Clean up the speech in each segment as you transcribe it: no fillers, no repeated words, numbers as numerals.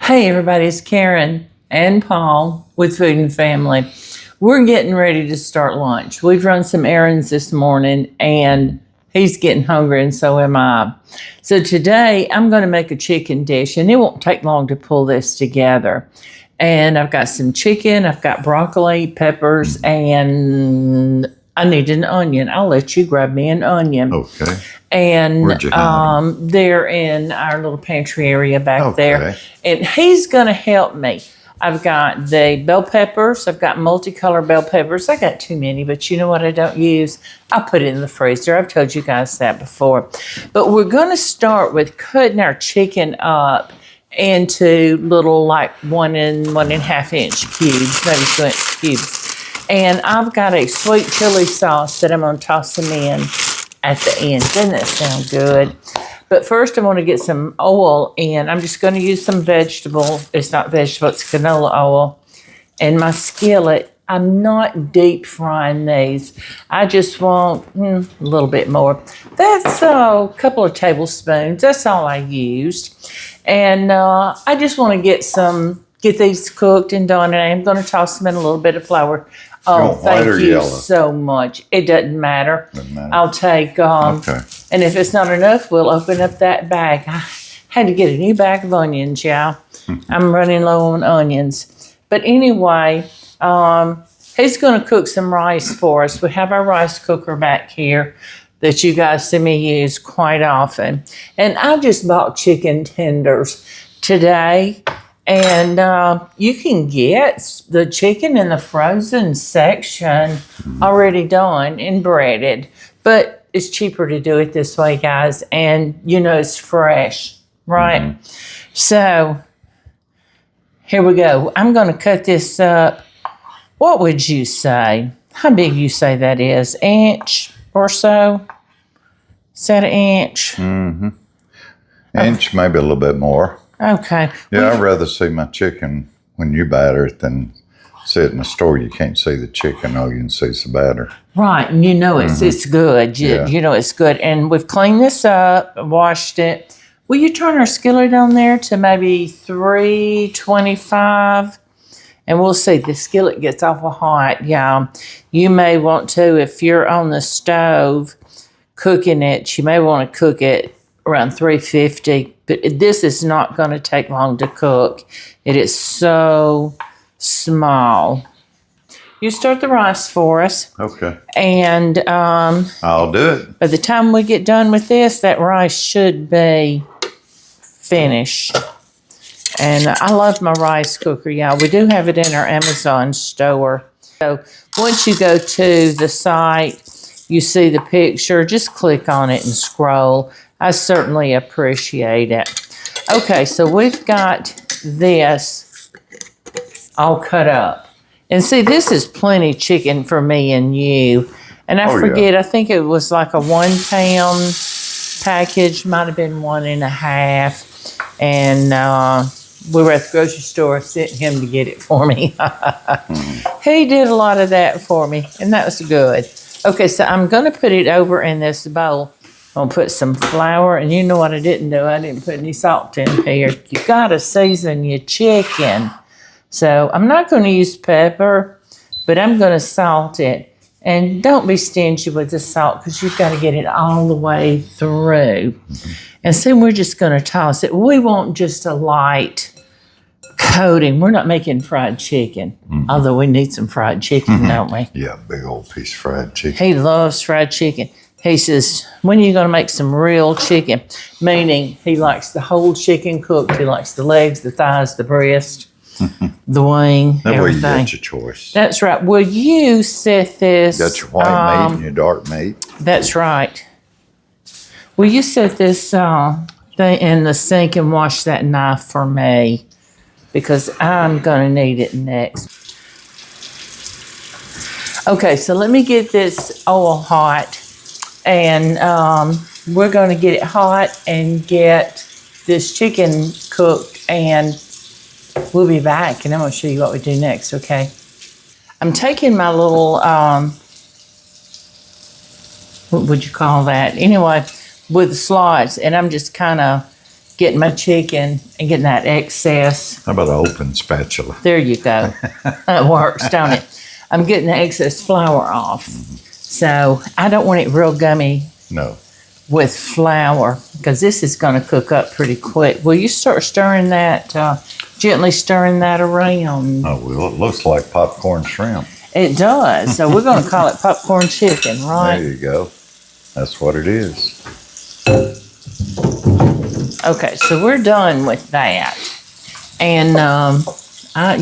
Hey everybody, it's Karen and Paul with Food and Family. We're getting ready to start lunch. We've run some errands this morning and he's getting hungry and so am I. So today I'm going to make a chicken dish and it won't take long to pull this together. And I've got some chicken, I've got broccoli, peppers, and I need an onion. I'll let you grab me an onion. Okay. And they're in our little pantry area back there. And he's going to help me. I've got the bell peppers. I've got multicolored bell peppers. I got too many, but you know what I don't use? I'll put it in the freezer. I've told you guys that before. But we're going to start with cutting our chicken up into little like 1 and 1.5 inch cubes, maybe 2 inch cubes. And I've got a sweet chili sauce that I'm going to toss them in at the end. Doesn't that sound good? But first I want to get some oil in. I'm just going to use some vegetable. It's not vegetable, it's canola oil. And my skillet, I'm not deep frying these. I just want a little bit more. That's a couple of tablespoons. That's all I used. And I just want to get these cooked and done. And I'm going to toss them in a little bit of flour. Oh, thank you so much. It doesn't matter. I'll take, okay. And if it's not enough, we'll open up that bag. I had to get a new bag of onions, y'all. I'm running low on onions. But anyway, he's going to cook some rice for us. We have our rice cooker back here that you guys see me use quite often. And I just bought chicken tenders today. And you can get the chicken in the frozen section already done and breaded. But it's cheaper to do it this way, guys. And, you know, it's fresh, right? So, here we go. I'm going to cut this up. What would you say? How big you say that is? Inch or so? Is that an inch? Inch, maybe a little bit more. Okay. Yeah, I'd rather see my chicken when you batter it than see it in the store. You can't see the chicken, all you can see is the batter. Right, and you know it's good. You know it's good. And we've cleaned this up, washed it. Will you turn our skillet on there to maybe 325? And we'll see. The skillet gets awful hot, y'all. You may want to, if you're on the stove cooking it, you may want to cook it around 350. But this is not going to take long to cook. It is so small. You start the rice for us. Okay. And I'll do it. By the time we get done with this, that rice should be finished. And I love my rice cooker, y'all. We do have it in our Amazon store. So once you go to the site, you see the picture, just click on it and scroll. I certainly appreciate it. Okay, so we've got this all cut up. And see, this is plenty chicken for me and you. And I forget, I think it was like a 1 pound package, might have been 1.5. And we were at the grocery store, sent him to get it for me. He did a lot of that for me, and that was good. Okay, so I'm going to put it over in this bowl. I'm going to put some flour, and you know what I didn't do? I didn't put any salt in here. You got to season your chicken. So I'm not going to use pepper, but I'm going to salt it. And don't be stingy with the salt because you've got to get it all the way through. And so we're just going to toss it. We want just a light coating. We're not making fried chicken, although we need some fried chicken, don't we? Yeah, big old piece of fried chicken. He loves fried chicken. He says, when are you going to make some real chicken? Meaning he likes the whole chicken cooked. He likes the legs, the thighs, the breast, the wing, that everything. That way you get your choice. That's right. Will you set this? You got your white meat and your dark meat. That's right. Will you set this thing in the sink and wash that knife for me? Because I'm going to need it next. Okay, so let me get this oil hot. And we're going to get it hot and get this chicken cooked. And we'll be back. And I'm going to show you what we do next, okay? I'm taking my little, what would you call that? Anyway, with the slots. And I'm just kind of getting my chicken and getting that excess. How about an open spatula? There you go. That works, don't it? I'm getting the excess flour off. So I don't want it real gummy No. with flour because this is going to cook up pretty quick. Will you start stirring that, gently stirring that around? Oh, well, it looks like popcorn shrimp. It does. So we're going to call it popcorn chicken, right? There you go. That's what it is. Okay, so we're done with that. And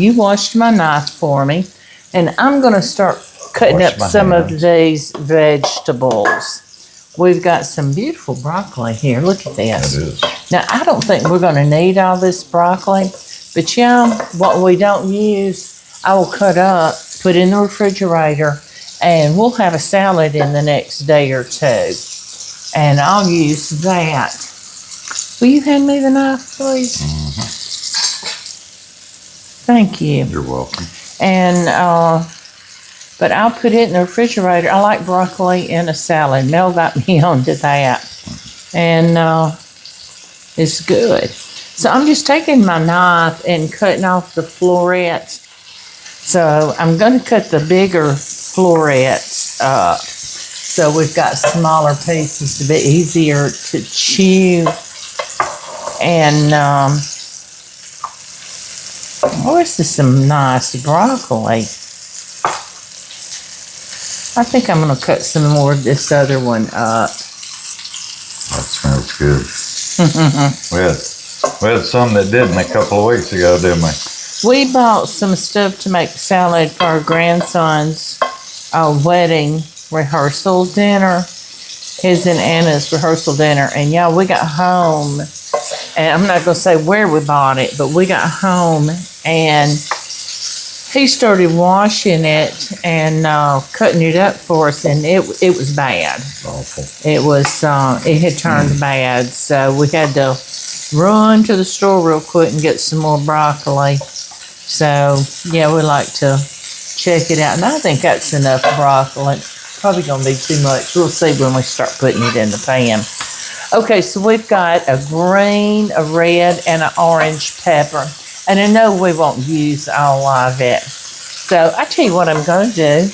you washed my knife for me. And I'm going to start cutting Wash up my some of hands. these vegetables. We've got some beautiful broccoli here. Look at It this. is. Now, I don't think we're going to need all this broccoli. But yeah, what we don't use, I will cut up, put in the refrigerator, and we'll have a salad in the next day or two. And I'll use that. Will you hand me the knife, please? Thank you. You're welcome. And, but I'll put it in the refrigerator. I like broccoli in a salad. Mel got me onto that. And it's good. So I'm just taking my knife and cutting off the florets. So I'm going to cut the bigger florets up. So we've got smaller pieces to be easier to chew. And, this is some nice broccoli. I think I'm going to cut some more of this other one up. That smells good. we had some that didn't a couple of weeks ago, didn't we? We bought some stuff to make salad for our grandson's wedding rehearsal dinner. His and Anna's rehearsal dinner. And yeah, we got home. And I'm not going to say where we bought it, but we got home and he started washing it and cutting it up for us, and it was bad. Awful. It was it had turned bad, so we had to run to the store real quick and get some more broccoli. So yeah, we like to check it out, and I think that's enough broccoli. Probably gonna be too much. We'll see when we start putting it in the pan. Okay, so we've got a green, a red, and an orange pepper. And I know we won't use all of it. So I tell you what I'm going to do.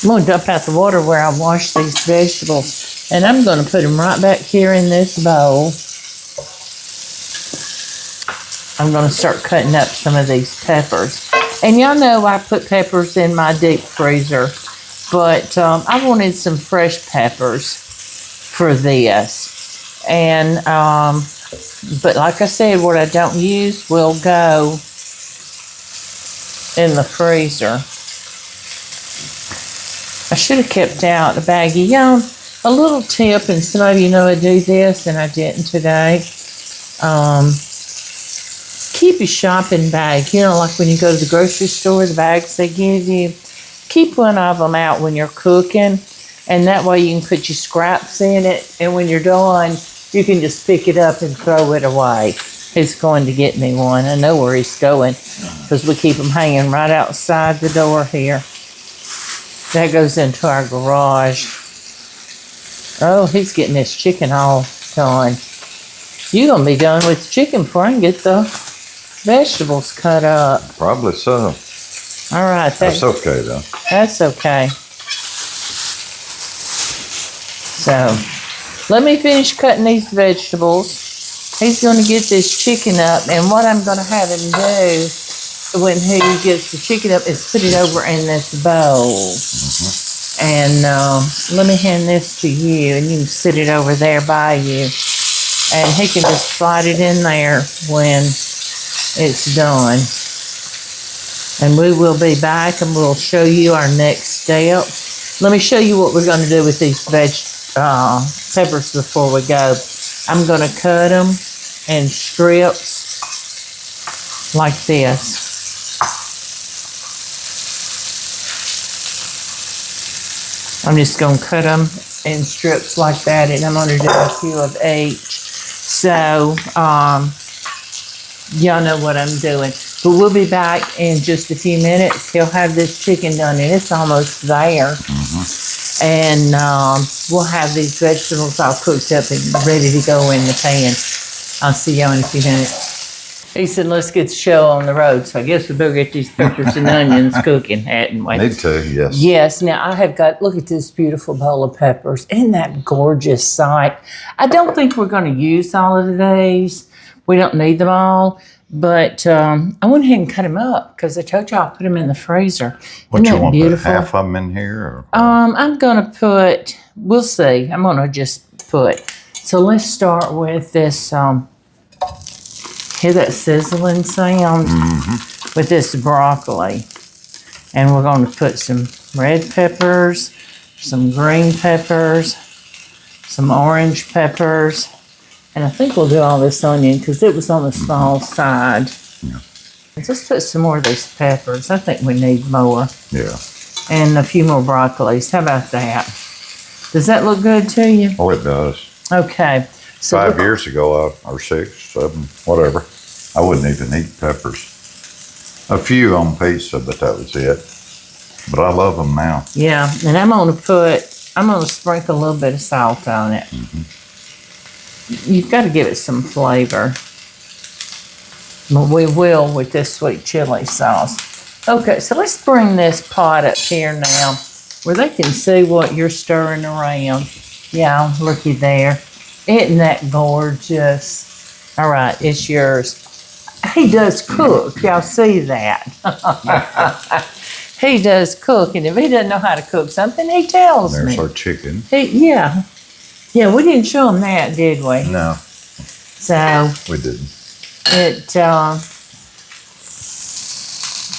I'm going to dump out the water where I washed these vegetables. And I'm going to put them right back here in this bowl. I'm going to start cutting up some of these peppers. And y'all know I put peppers in my deep freezer. But I wanted some fresh peppers for this. And but like I said, what I don't use will go in the freezer. I should have kept out a baggie. A little tip, and some of you know I do this, and I didn't today. Keep your shopping bag. Like when you go to the grocery store, the bags they give you. Keep one of them out when you're cooking, and that way you can put your scraps in it, and when you're done, you can just pick it up and throw it away. He's going to get me one. I know where he's going because we keep them hanging right outside the door here. That goes into our garage. Oh, he's getting this chicken all done. You're going to be done with the chicken before I can get the vegetables cut up. Probably so. All right. That's okay, though. That's okay. So, let me finish cutting these vegetables. He's going to get this chicken up, and what I'm going to have him do when he gets the chicken up is put it over in this bowl. And let me hand this to you, and you can sit it over there by you. And he can just slide it in there when it's done. And we will be back, and we'll show you our next step. Let me show you what we're going to do with these peppers before we go. I'm going to cut them in strips like this. I'm just going to cut them in strips like that, and I'm going to do a few of each. So, y'all know what I'm doing. But we'll be back in just a few minutes. He'll have this chicken done, and it's almost there. And we'll have these vegetables all cooked up and ready to go in the pan. I'll see y'all in a few minutes. He said, let's get the show on the road. So I guess we better get these peppers and onions cooking, hadn't we? Need to, yes. Yes. Now I have got, look at this beautiful bowl of peppers. Isn't that gorgeous sight? I don't think we're going to use all of these. We don't need them all. But I went ahead and cut them up because I told you I'll put them in the freezer. What, Isn't you that want, beautiful? put half of them in here? Or? I'm going to put, we'll see. I'm going to just put. So let's start with this. Hear that sizzling sound? With this broccoli. And we're going to put some red peppers, some green peppers, some orange peppers. And I think we'll do all this onion because it was on the small side. Yeah. Just put some more of these peppers. I think we need more. Yeah. And a few more broccolis. How about that? Does that look good to you? Oh, it does. Okay. So 5 years ago, or 6, 7, whatever, I wouldn't even eat peppers. A few on pizza, but that was it. But I love them now. Yeah, and I'm going to sprinkle a little bit of salt on it. You've got to give it some flavor. But we will with this sweet chili sauce. Okay, so let's bring this pot up here now where they can see what you're stirring around. Yeah, looky there. Isn't that gorgeous? All right, it's yours. He does cook. Y'all see that? He does cook, and if he doesn't know how to cook something, he tells me. There's our chicken. Yeah, we didn't show him that, did we? No. So We didn't.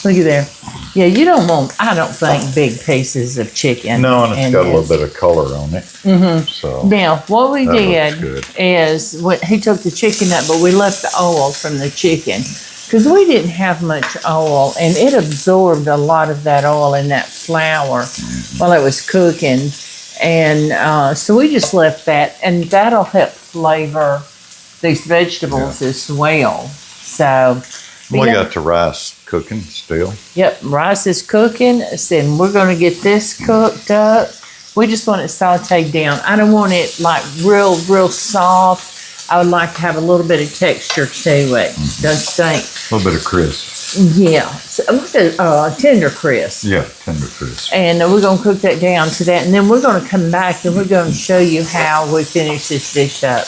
Look at there. Yeah, you don't want, I don't think, big pieces of chicken. No, and it's got a little bit of color on it. So Now, what we That did looks good. is he took the chicken up, but we left the oil from the chicken because we didn't have much oil, and it absorbed a lot of that oil in that flour while it was cooking. And so we just left that, and that'll help flavor these vegetables as well. So we got the rice cooking still. Yep, rice is cooking. And we're going to get this cooked up. We just want it sauteed down. I don't want it like real soft. I would like to have a little bit of texture to it. Don't think? A little bit of crisp. Yeah, so, tender crisp. Yeah, tender crisp. And we're going to cook that down to that. And then we're going to come back and we're going to show you how we finish this dish up.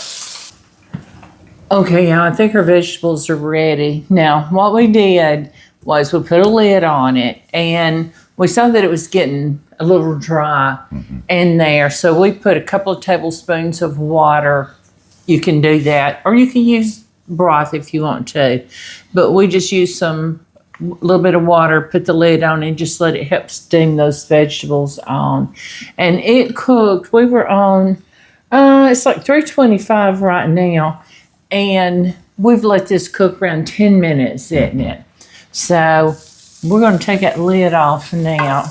Okay, I think our vegetables are ready. Now, what we did was we put a lid on it, and we saw that it was getting a little dry in there. So we put a couple of tablespoons of water. You can do that, or you can use broth if you want to. But we just use a little bit of water, put the lid on, and just let it help steam those vegetables on. And it cooked. We were on, it's like 325 right now. And we've let this cook around 10 minutes, isn't it? So we're going to take that lid off now.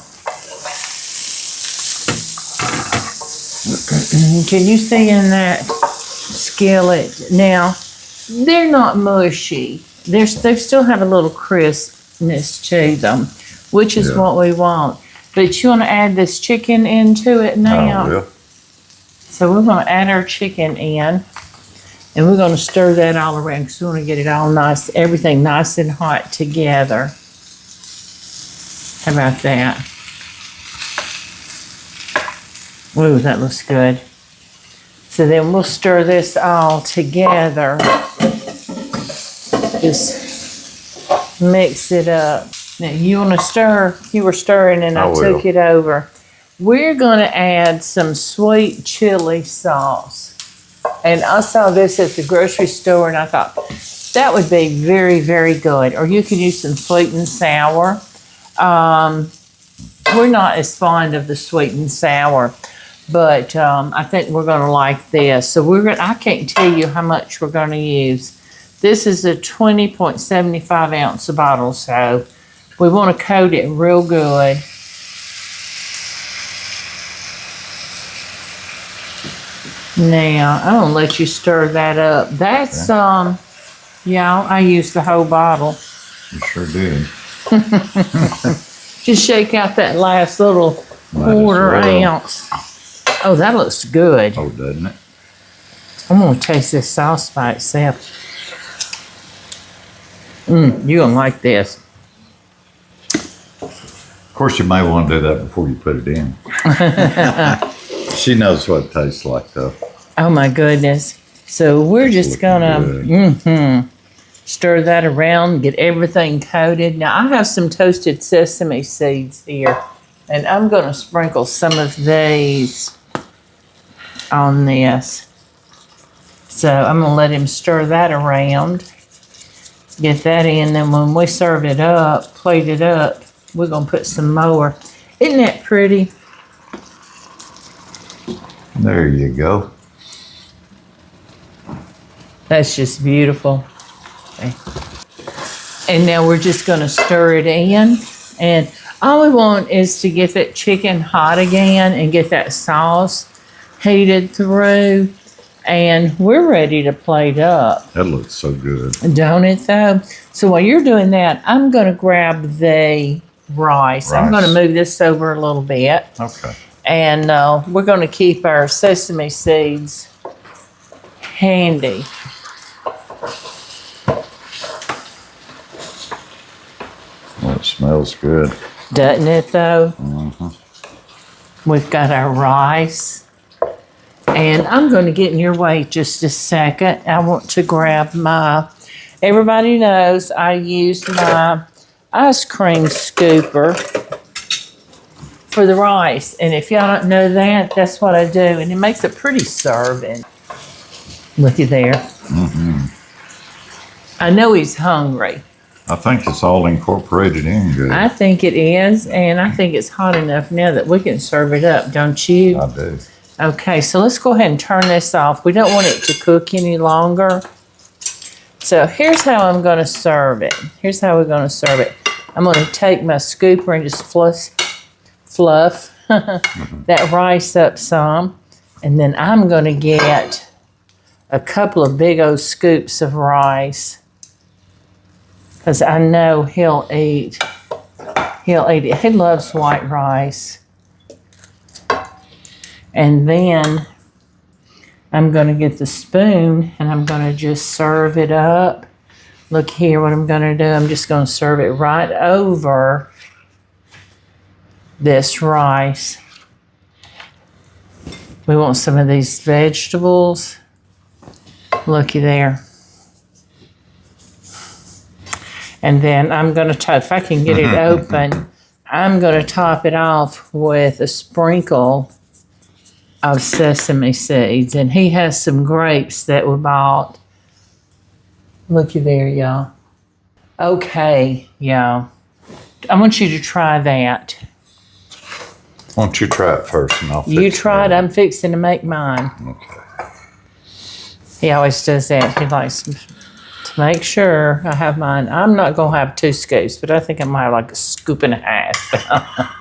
Can you see in that skillet? Now, they're not mushy. They still have a little crispness to them, which is what we want. But you want to add this chicken into it now? Oh, yeah. So we're going to add our chicken in. And we're going to stir that all around because we want to get it all nice, everything nice and hot together. How about that? Ooh, that looks good. So then we'll stir this all together. Just mix it up. Now you want to stir, you were stirring and I took it over. We're going to add some sweet chili sauce. And I saw this at the grocery store, and I thought that would be very, very good. Or you could use some sweet and sour. We're not as fond of the sweet and sour, but I think we're going to like this. So I can't tell you how much we're going to use. This is a 20.75 ounce bottle, so we want to coat it real good. Now, I'm going to let you stir that up. That's, I used the whole bottle. You sure did. Just shake out that last little quarter ounce. Oh, that looks good. Oh, doesn't it? I'm gonna taste this sauce by itself. You're gonna like this. Of course, you may want to do that before you put it in. She knows what it tastes like, though. Oh my goodness. So we're just gonna stir that around, get everything coated. Now I have some toasted sesame seeds here, and I'm gonna sprinkle some of these on this. So I'm gonna let him stir that around, get that in, then when we serve it up, plate it up, we're gonna put some more. Isn't that pretty? There you go. That's just beautiful. Okay. And now we're just gonna stir it in, and all we want is to get that chicken hot again and get that sauce heated through, and we're ready to plate up. That looks so good. Don't it though? So while you're doing that, I'm gonna grab the rice. I'm gonna move this over a little bit. Okay. And we're gonna keep our sesame seeds handy. Well, it smells good. Doesn't it though? We've got our rice. And I'm going to get in your way just a second. I want to grab everybody knows I use my ice cream scooper for the rice. And if y'all don't know that, that's what I do. And it makes a pretty serving. Looky there. I know he's hungry. I think it's all incorporated in good. I think it is. And I think it's hot enough now that we can serve it up, don't you? I do. Okay, so let's go ahead and turn this off. We don't want it to cook any longer. So here's how I'm going to serve it. Here's how we're going to serve it. I'm going to take my scooper and just fluff that rice up some. And then I'm going to get a couple of big old scoops of rice, because I know he'll eat it. He loves white rice. And then I'm going to get the spoon and I'm going to just serve it up. Look here what I'm going to do. I'm just going to serve it right over this rice. We want some of these vegetables. Looky there. And then I'm going to, if I can get it open, I'm going to top it off with a sprinkle of sesame seeds. And he has some grapes that we bought. Looky there, y'all. Okay, y'all. I want you to try that. Why don't you try it first and I'll fix You try it. I'm fixing to make mine. Okay. He always does that. He likes to make sure I have mine. I'm not going to have 2 scoops, but I think I might have like a scoop and a half.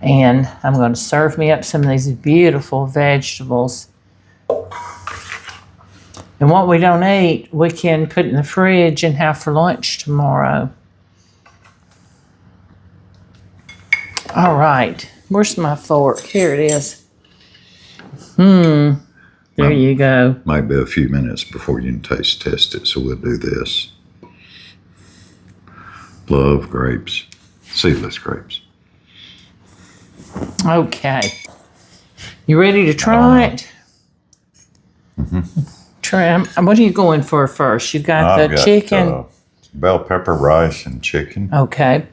And I'm going to serve me up some of these beautiful vegetables. And what we don't eat, we can put in the fridge and have for lunch tomorrow. All right. Where's my fork? Here it is. There you go. Might be a few minutes before you can taste test it, so we'll do this. Love grapes. Seedless grapes. Okay. You ready to try it? Try. What are you going for first? You got the chicken. Bell pepper, rice, and chicken. Okay.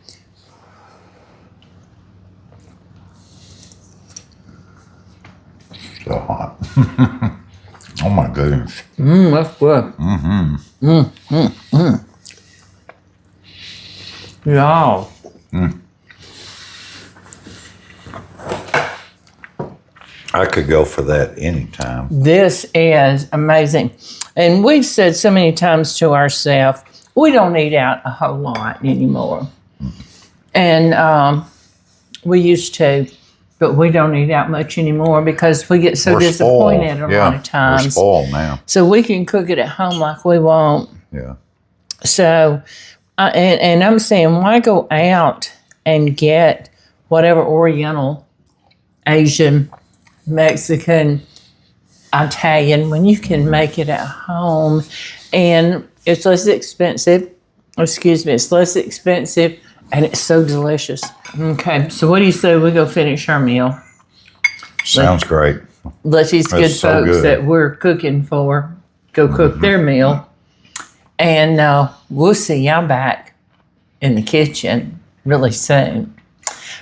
So hot. Oh my goodness. That's good. Yeah. I could go for that anytime. This is amazing. And we've said so many times to ourselves, we don't eat out a whole lot anymore. And we used to, but we don't eat out much anymore because we get so disappointed a lot of times. We're spoiled now. So we can cook it at home like we want. Yeah. So, and I'm saying, why go out and get whatever Oriental, Asian, Mexican, Italian, when you can make it at home and it's less expensive. It's less expensive and it's so delicious. Okay, so what do you say we go finish our meal? Sounds great. Let these good That's so folks good. that we're cooking for go cook their meal. And we'll see y'all back in the kitchen really soon.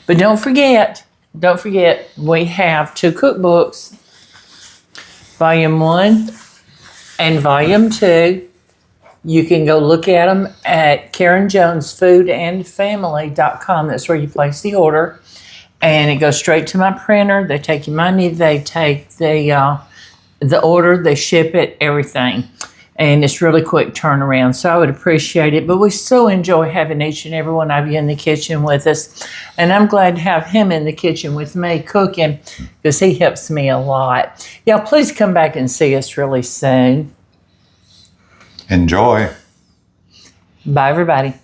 But don't forget, we have 2 cookbooks, Volume 1 and Volume 2. You can go look at them at KarenJonesFoodAndFamily.com. That's where you place the order. And it goes straight to my printer. They take your money. They take the order. They ship it, everything. And it's really quick turnaround. So I would appreciate it. But we so enjoy having each and every one of you in the kitchen with us. And I'm glad to have him in the kitchen with me cooking because he helps me a lot. Yeah, please come back and see us really soon. Enjoy. Bye, everybody.